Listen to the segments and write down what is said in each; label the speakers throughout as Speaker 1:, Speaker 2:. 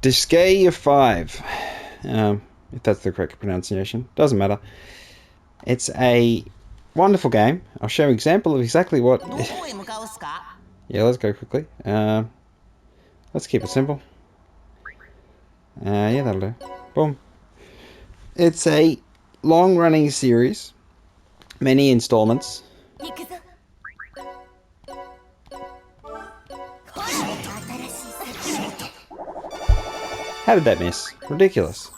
Speaker 1: Disgaea 5. If that's the correct pronunciation. Doesn't matter. It's a wonderful game. I'll show you an example of exactly what... Yeah, let's go quickly. Let's keep it simple. Yeah, that'll do. Boom. It's a long-running series. Many installments. How did that miss? Ridiculous.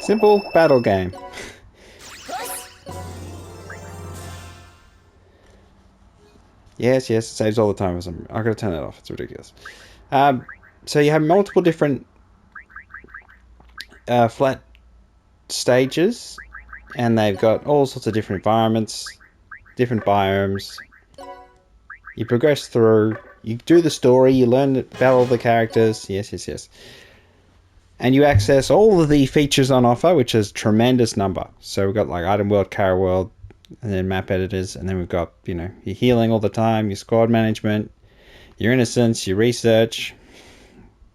Speaker 1: Simple battle game. Yes, it saves all the time. I gotta turn that off. It's ridiculous. So you have multiple different flat stages, and they've got all sorts of different environments, different biomes. You progress through, you do the story, you learn about all the characters. Yes. And you access all of the features on offer, which is tremendous number. So we've got like item world, character world, and then map editors, and then we've got, you know, your healing all the time, your squad management, your innocence, your research,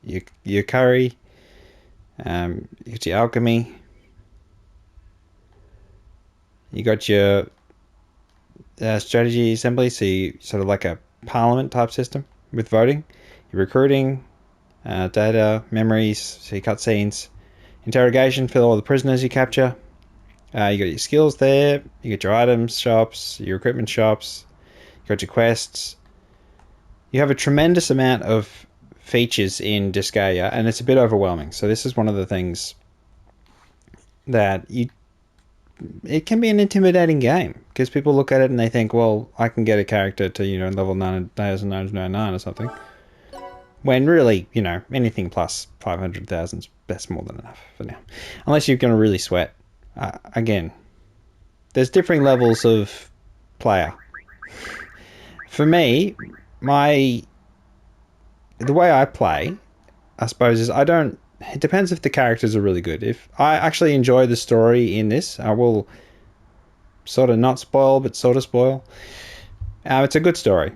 Speaker 1: your curry, you got your alchemy, you got your strategy assembly, so you sort of like a parliament type system with voting, your recruiting, data, memories, so your cutscenes, interrogation for all the prisoners you capture. You got your skills there, you got your items shops, your equipment shops, you got your quests. You have a tremendous amount of features in Disgaea, and it's a bit overwhelming. So this is one of the things that it can be an intimidating game, because people look at it and they think, well, I can get a character to, you know, level 9,999 or something. When really, you know, anything plus 500,000 is best more than enough for now. Unless you're going to really sweat. Again, there's differing levels of player. For me, the way I play, I suppose, is it depends if the characters are really good. If I actually enjoy the story in this, I will sort of not spoil, but sort of spoil. It's a good story.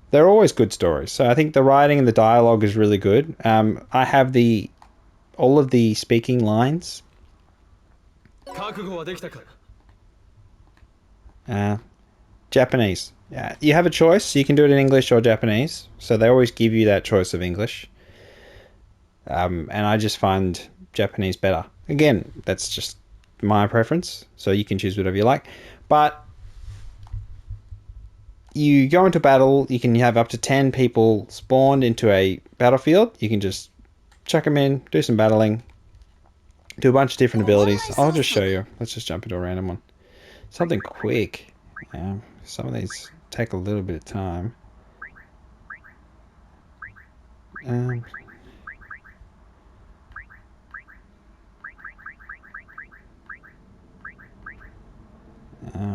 Speaker 1: They're always good stories. So I think the writing and the dialogue is really good. I have all of the speaking lines. Japanese. You have a choice. You can do it in English or Japanese. So they always give you that choice of English. And I just find Japanese better. Again, that's just my preference. So you can choose whatever you like. But you go into battle, you can have up to 10 people spawned into a battlefield. You can just chuck them in, do some battling, do a bunch of different abilities. I'll just show you. Let's just jump into a random one. Something quick. Some of these take a little bit of time.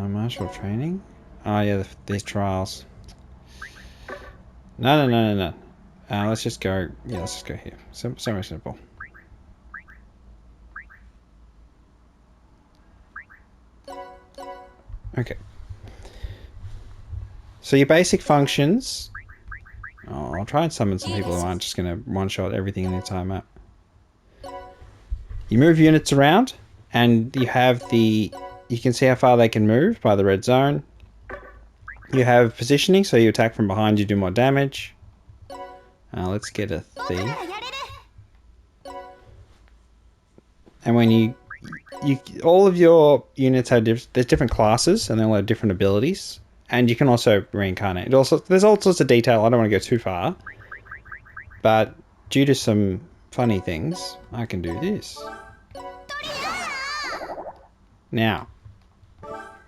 Speaker 1: Martial training. Oh yeah, these trials. No. Let's just go. Yeah, let's just go here. So simple. Okay. So your basic functions. Oh, I'll try and summon some people who aren't just going to one-shot everything in the entire map. You move units around, and you have you can see how far they can move by the red zone. You have positioning, so you attack from behind, you do more damage. Let's get a thief. And when all of your units have there's different classes, and they all have different abilities. And you can also reincarnate. There's all sorts of detail. I don't want to go too far. But due to some funny things, I can do this. Now,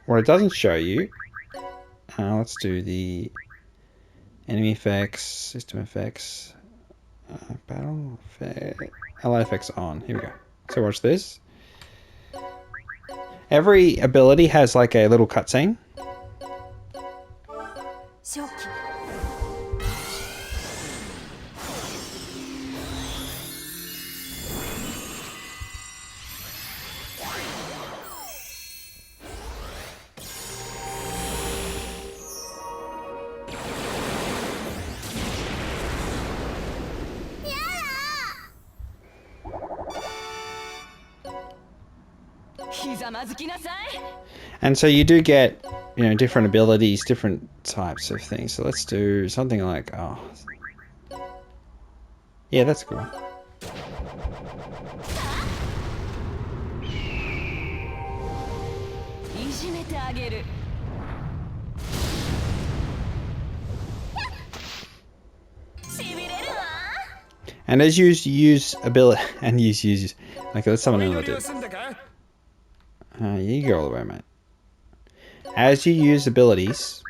Speaker 1: what it doesn't show you... let's do the enemy effects, system effects, battle effect, ally effects on. Here we go. So watch this. Every ability has like a little cutscene. And so you do get, you know, different abilities, different types of things. So let's do something like, oh, yeah, that's a good one. And as you use ability and use okay, let's summon another dude. You go all the way, mate. As you use abilities,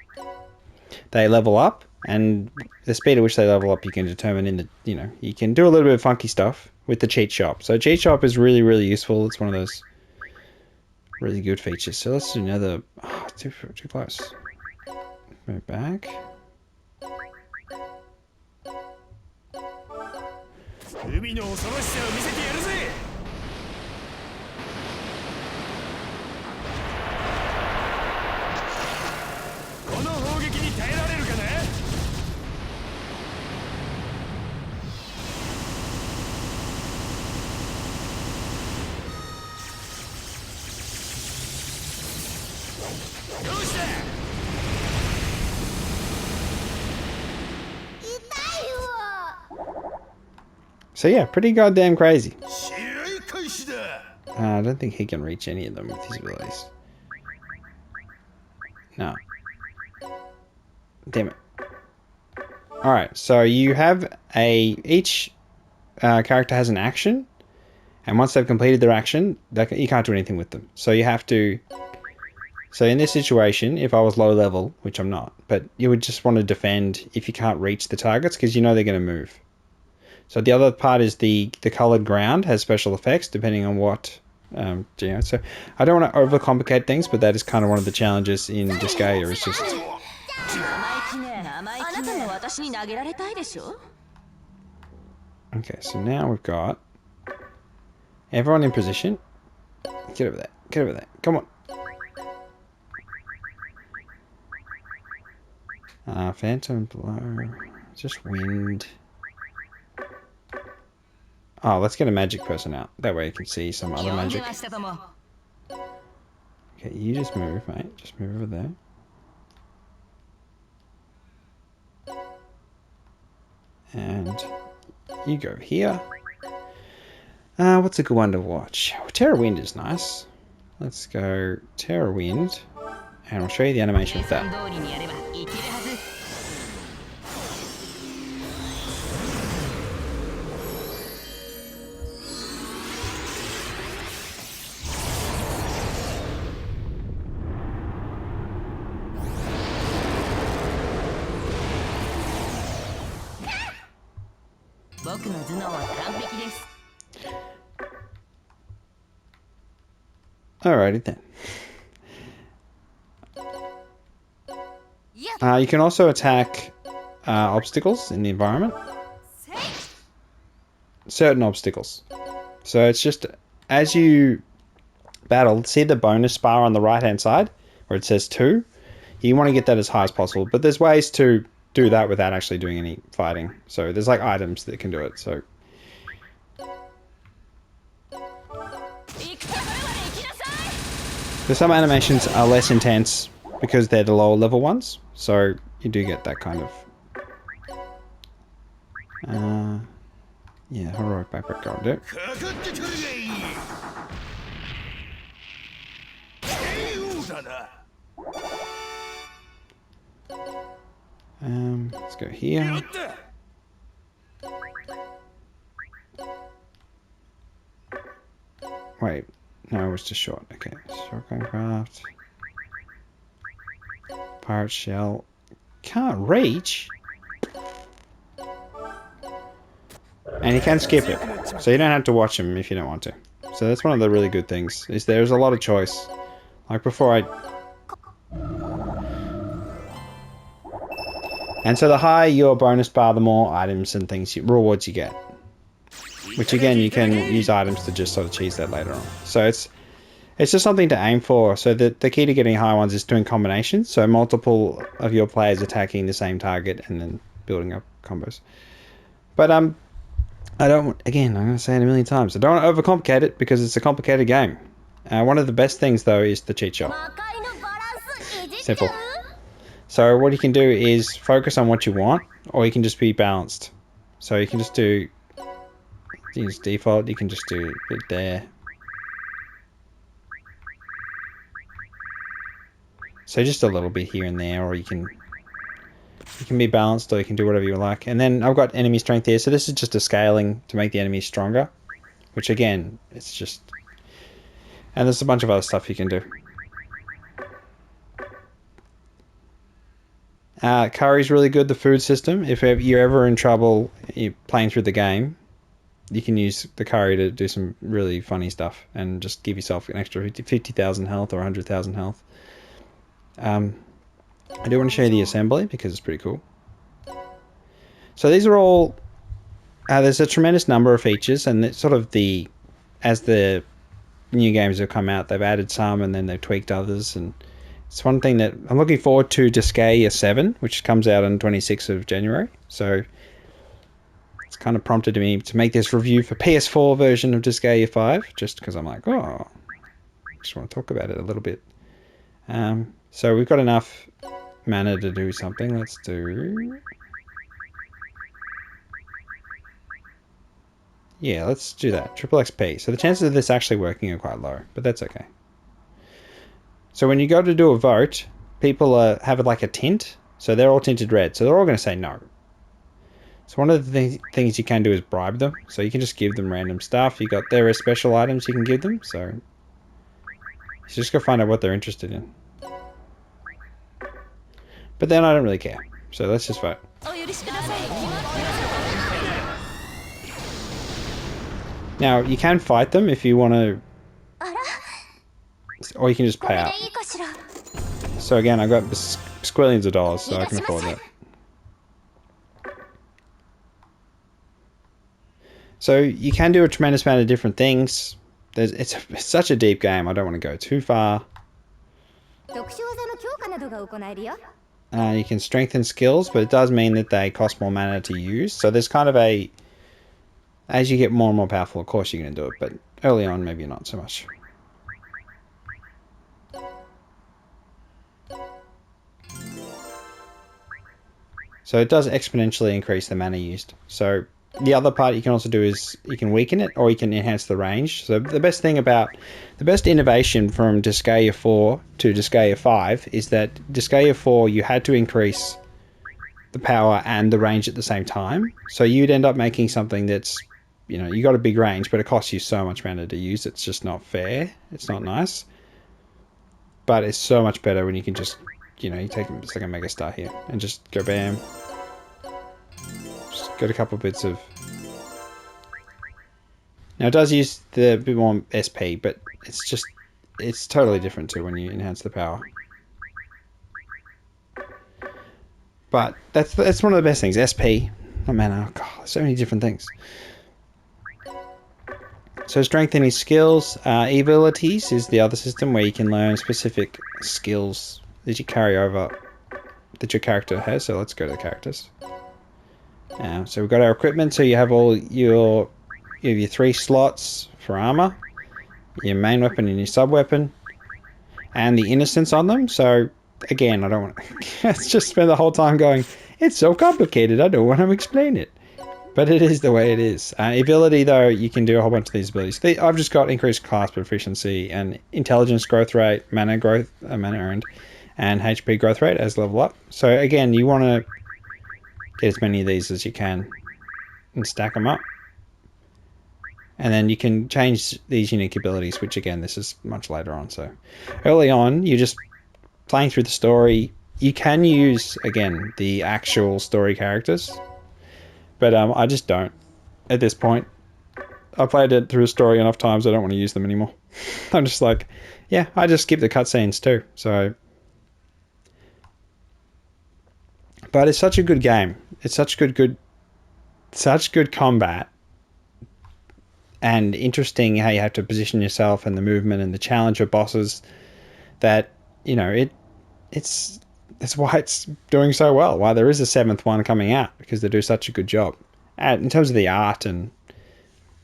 Speaker 1: they level up, and the speed at which they level up you can determine in the, you know, you can do a little bit of funky stuff with the cheat shop. So cheat shop is really, really useful. It's one of those really good features. So let's do another, oh, too close. Move back. So yeah, pretty goddamn crazy. I don't think he can reach any of them with his abilities. No. Damn it. Alright, so you have each character has an action, and once they've completed their action, you can't do anything with them. So you have to... So in this situation, if I was low level, which I'm not, but you would just want to defend if you can't reach the targets, because you know they're going to move. So the other part is the coloured ground has special effects depending on what, you know. So I don't want to overcomplicate things, but that is kind of one of the challenges in Disgaea. It's just... Okay, so now we've got everyone in position. Get over there. Get over there. Come on. Phantom blow. Just wind. Oh, let's get a magic person out. That way you can see some other magic. Okay, you just move, mate. Just move over there. And you go here. What's a good one to watch? Terra Wind is nice. Let's go Terra Wind. And I'll show you the animation of that. Alrighty then. You can also attack obstacles in the environment. Certain obstacles. So it's just, as you battle, see the bonus bar on the right hand side where it says 2? You want to get that as high as possible, but there's ways to do that without actually doing any fighting. So there's like items that can do it. So some animations are less intense because they're the lower level ones. So you do get that kind of yeah, heroic backpack guard there. Let's go here. Wait, no, it was just short. Okay, shotgun craft. Pirate shell. Can't reach. And you can skip it, so you don't have to watch them if you don't want to. So that's one of the really good things, is there's a lot of choice. Like before And so the higher your bonus bar, the more items and things, rewards you get. Which again, you can use items to just sort of cheese that later on. So it's just something to aim for. So the key to getting high ones is doing combinations. So multiple of your players attacking the same target and then building up combos. But I don't, again, I'm going to say it a million times, I don't want to overcomplicate it because it's a complicated game. One of the best things though is the cheat shot. Simple. So what you can do is focus on what you want, or you can just be balanced. So you can just do, use default, you can just do it there. So just a little bit here and there, or you can be balanced, or you can do whatever you like. And then I've got enemy strength here, so this is just a scaling to make the enemy stronger, which again, it's just, and there's a bunch of other stuff you can do. Curry's really good, the food system. If you're ever in trouble you're playing through the game, you can use the curry to do some really funny stuff and just give yourself an extra 50,000 health or 100,000 health. I do want to show you the assembly because it's pretty cool. So these are all, there's a tremendous number of features, and it's sort of as the new games have come out, they've added some and then they've tweaked others, and it's one thing that I'm looking forward to. Disgaea 7, which comes out on 26th of January. So it's kind of prompted me to make this review for Ps4 version of Disgaea 5, just because I'm like, oh, I just want to talk about it a little bit. So we've got enough mana to do something. Let's do... Yeah, let's do that. Triple XP. So the chances of this actually working are quite low, but that's okay. So when you go to do a vote, people have like a tint. So they're all tinted red. So they're all going to say no. So one of the things you can do is bribe them. So you can just give them random stuff. There are special items you can give them. So you just go find out what they're interested in. But then I don't really care. So let's just vote. Now, you can fight them if you want to, or you can just pay up. So again, I've got squillions of dollars, so I can afford that. So you can do a tremendous amount of different things. It's such a deep game, I don't want to go too far. You can strengthen skills, but it does mean that they cost more mana to use. So there's kind of a... As you get more and more powerful, of course you're going to do it, but early on, maybe not so much. So it does exponentially increase the mana used. So the other part you can also do is you can weaken it, or you can enhance the range. So the best innovation from Disgaea 4 to Disgaea 5 is that Disgaea 4, you had to increase the power and the range at the same time. So you'd end up making something that's, you got a big range, but it costs you so much mana to use. It's just not fair. It's not nice. But it's so much better when you can just, you take it's like a mega star here and just go bam. Just get a couple bits of... Now it does use the bit more SP, but it's totally different too when you enhance the power. But that's one of the best things. SP, not mana. God, so many different things. So strengthening skills, abilities is the other system where you can learn specific skills that you carry over that your character has. So let's go to the characters. So we've got our equipment. So you have your 3 slots for armor, your main weapon and your sub weapon, and the innocence on them. So again, I don't want to just spend the whole time going, it's so complicated, I don't want to explain it. But it is the way it is. Ability, though, you can do a whole bunch of these abilities. I've just got increased class proficiency and intelligence growth rate, mana growth, mana earned, and HP growth rate as level up. So again, you want to get as many of these as you can and stack them up. And then you can change these unique abilities, which again, this is much later on. So early on, you're just playing through the story. You can use, again, the actual story characters. But I just don't. At this point, I played it through a story enough times, I don't want to use them anymore. I'm just like, yeah, I just skip the cutscenes too. So, but it's such a good game. It's such good combat, and interesting how you have to position yourself and the movement and the challenge of bosses. That that's why it's doing so well. Why there is a 7th one coming out, because they do such a good job in terms of the art and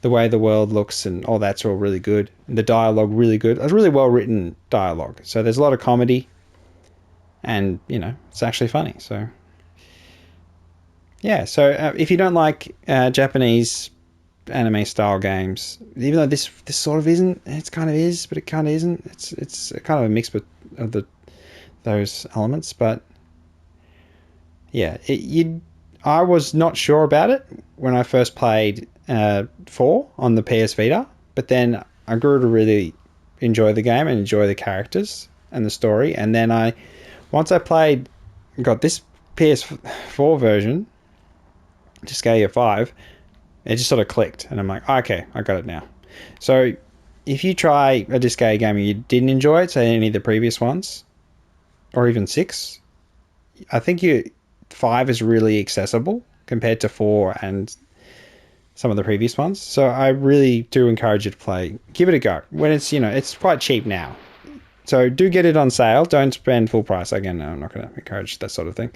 Speaker 1: the way the world looks and all that's all really good. And the dialogue really good. It's really well written dialogue. So there's a lot of comedy, and you know it's actually funny. So yeah. So if you don't like Japanese anime style games, even though this sort of isn't, it kind of is, but it kind of isn't. It's kind of a mix of those elements, but yeah, I was not sure about it when I first played 4 on the PS Vita, but then I grew to really enjoy the game and enjoy the characters and the story, and then once I got this PS4 version, Disgaea 5, it just sort of clicked, and I'm like, okay, I got it now. So if you try a Disgaea game and you didn't enjoy it, say any of the previous ones, or even 6, I think 5 is really accessible compared to 4 and some of the previous ones. So I really do encourage you to play. Give it a go. When it's quite cheap now. So do get it on sale. Don't spend full price. Again, no, I'm not going to encourage that sort of thing.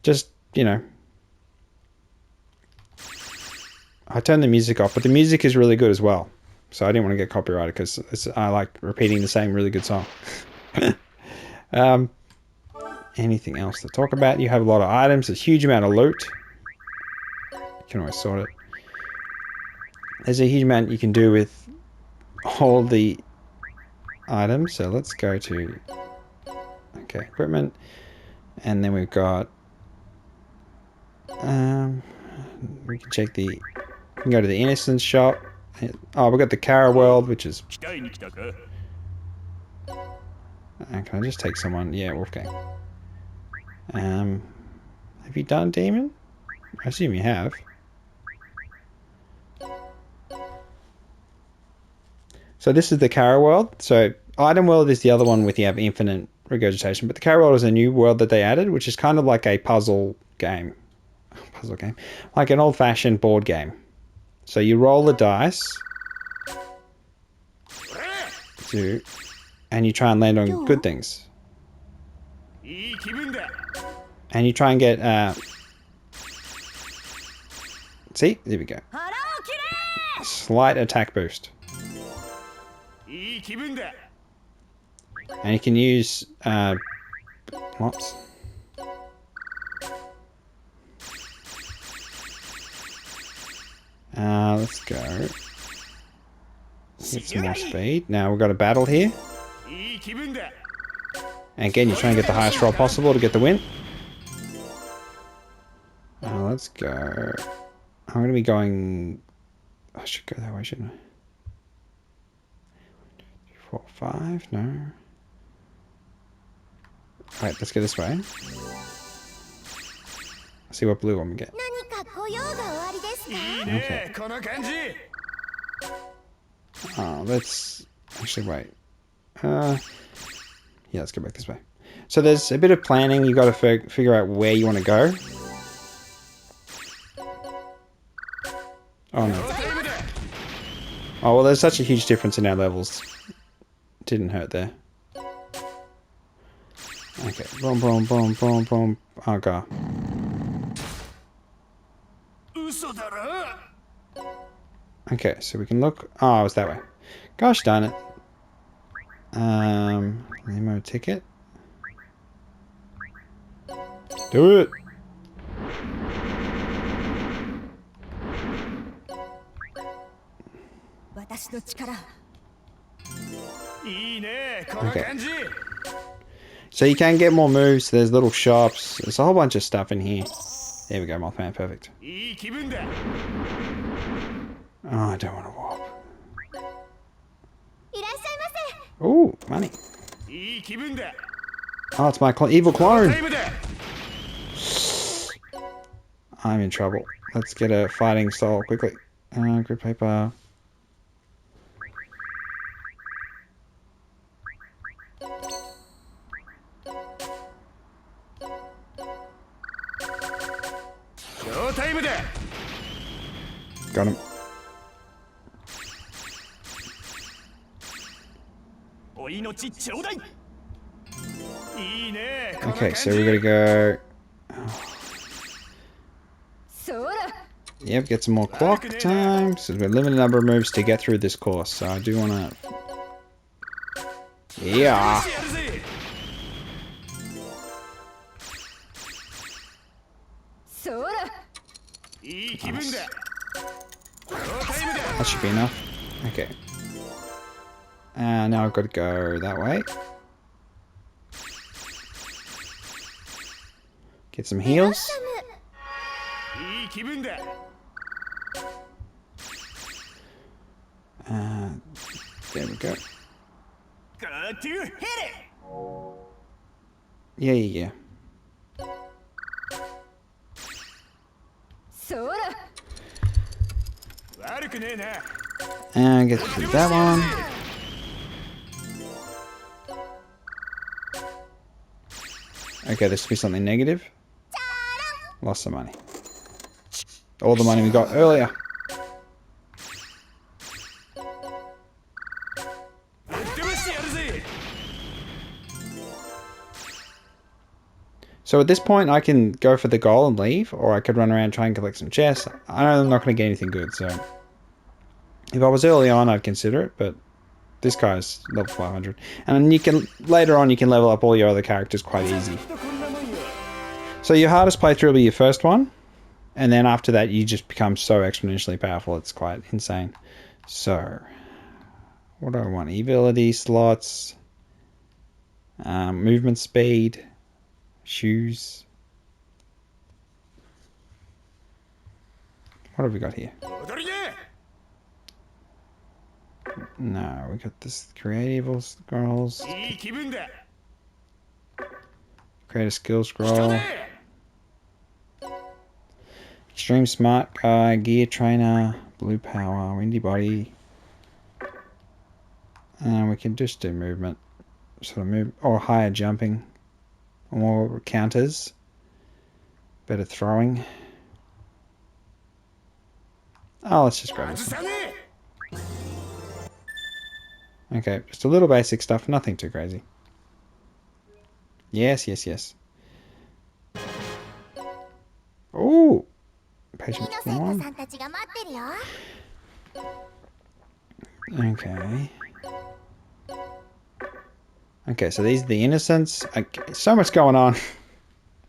Speaker 1: Just, I turned the music off, but the music is really good as well. So I didn't want to get copyrighted because I like repeating the same really good song. Anything else to talk about? You have a lot of items, a huge amount of loot. You can always sort it. There's a huge amount you can do with all the items. So let's go to equipment, and then we've got we can check we can go to the innocence shop. Oh, we've got the Kara world, which is can I just take someone? Yeah, Wolfgang. Have you done Demon? I assume you have. So this is the Kara world. So Item World is the other one with you have infinite regurgitation, but the Kara world is a new world that they added, which is kind of like a puzzle game. Like an old-fashioned board game. So you roll the dice and you try and land on good things. And you try and get see, there we go. Slight attack boost. And you can use whoops. Let's go. Get some more speed. Now we've got a battle here. And again, you try and get the highest roll possible to get the win. Let's go. I'm going to be going... I should go that way, shouldn't I? 4, 5, no. Alright, let's go this way. See what blue one we get. Okay. Oh, let's actually wait. Yeah, let's go back this way. So there's a bit of planning. You got to figure out where you want to go. Oh no. Oh well, there's such a huge difference in our levels. Didn't hurt there. Okay. Boom, boom, boom, boom, boom. Oh god. Okay, so we can look. Oh, it was that way. Gosh darn it. Limo ticket. Do it. Okay. So you can get more moves. There's little shops. There's a whole bunch of stuff in here. There we go, Mothman. Perfect. Oh, I don't want to warp. Ooh, money. Oh, it's my evil clone. I'm in trouble. Let's get a fighting style quickly. Grid paper. Got him. Okay, so we're gonna go. Yeah, Yep, get some more clock time. So we've got a limited number of moves to get through this course. So I do want to... Yeah. Nice. That should be enough. Okay. Now I've got to go that way. Get some heals. There we go. Yeah. And get through that one. Okay, this will be something negative. Lost some money. All the money we got earlier. So at this point, I can go for the goal and leave, or I could run around and try and collect some chests. I know I'm not going to get anything good, so... If I was early on, I'd consider it, but this guy's level 500. And then you can, later on, you can level up all your other characters quite easy. So your hardest playthrough will be your first one, and then after that, you just become so exponentially powerful, it's quite insane. So, what do I want? Ability slots, movement speed, shoes. What have we got here? No, we got this creative scrolls. Create a skill scroll. Extreme smart guy, gear trainer, blue power, windy body. And we can just do movement. Sort of move, or higher jumping. More counters. Better throwing. Oh, let's just grab this one. Okay, just a little basic stuff, nothing too crazy. Yes. Ooh! Patient one. Okay, so these are the innocents. Okay, so much going on.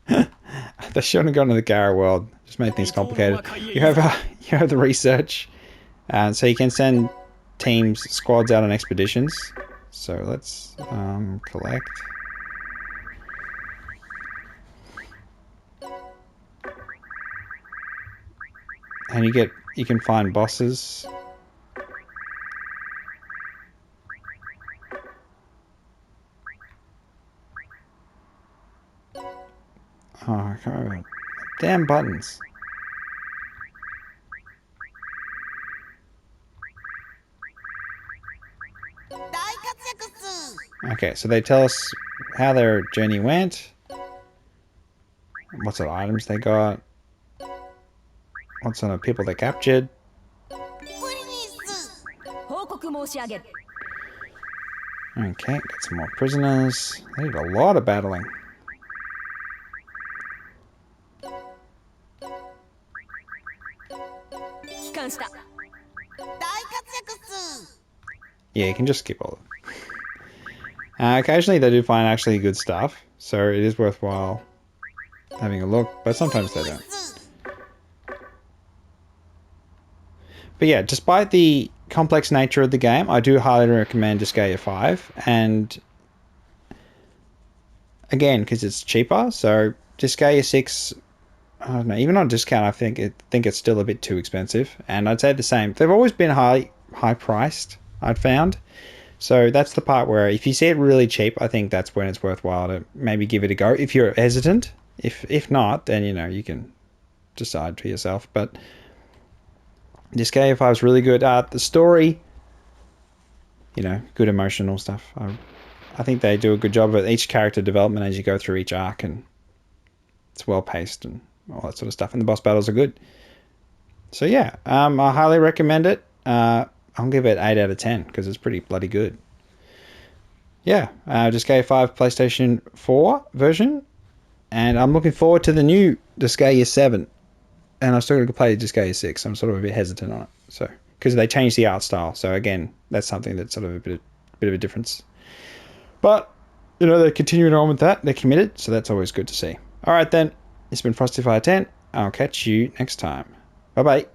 Speaker 1: They shouldn't have gone to the Gara world. Just made things complicated. You have the research. So you can send teams, squads out on expeditions. So let's collect. And you can find bosses. Oh, I can't remember. Damn buttons. Okay, so they tell us how their journey went, what sort of items they got, what sort of people they captured. Okay, got some more prisoners. They did a lot of battling. Yeah, you can just skip all of them. Occasionally they do find actually good stuff, so it is worthwhile having a look, but sometimes they don't. But yeah, despite the complex nature of the game, I do highly recommend Disgaea 5, and again, because it's cheaper, so Disgaea 6, I don't know, even on discount, I think it's still a bit too expensive, and I'd say the same. They've always been high priced, I've found. So that's the part where if you see it really cheap, I think that's when it's worthwhile to maybe give it a go. If you're hesitant, if not, then you can decide for yourself. But Disgaea 5 is really good. The story, good emotional stuff. I think they do a good job of each character development as you go through each arc, and it's well paced and all that sort of stuff. And the boss battles are good. So yeah, I highly recommend it. I'll give it 8 out of 10 because it's pretty bloody good. Yeah, Disgaea 5 PlayStation 4 version, and I'm looking forward to the new Disgaea 7 and I've still got to play Disgaea 6. I'm sort of a bit hesitant on it, so because they changed the art style. So again, that's something that's sort of a bit of a difference. But they're continuing on with that. They're committed, so that's always good to see. All right then, it's been Frosty Fire 10. I'll catch you next time. Bye bye.